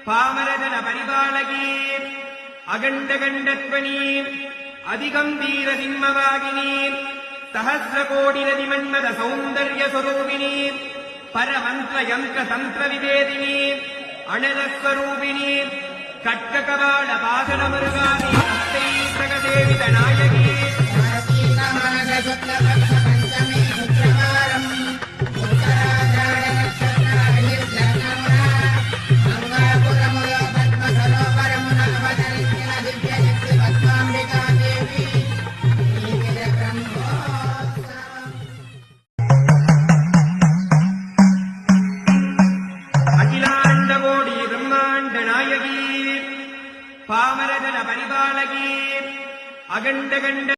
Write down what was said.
பாமரஜன பரிபாலகி அகண்டகண்டத்வனி அதிகம்பீர சிம்மவாகினி சஹஸ்ரகோடி நதி மன்மத சௌந்தர்ய ஸ்வரூபிணி பரமந்திர யந்திர தந்திர விவேதினி அனலஸ்வரூபிணி கட்ககவாள பாசன மருகாதி அத்தை பிரகதேவித நாயகி பாமரஜன பரிபாலகி அகண்டகண்ட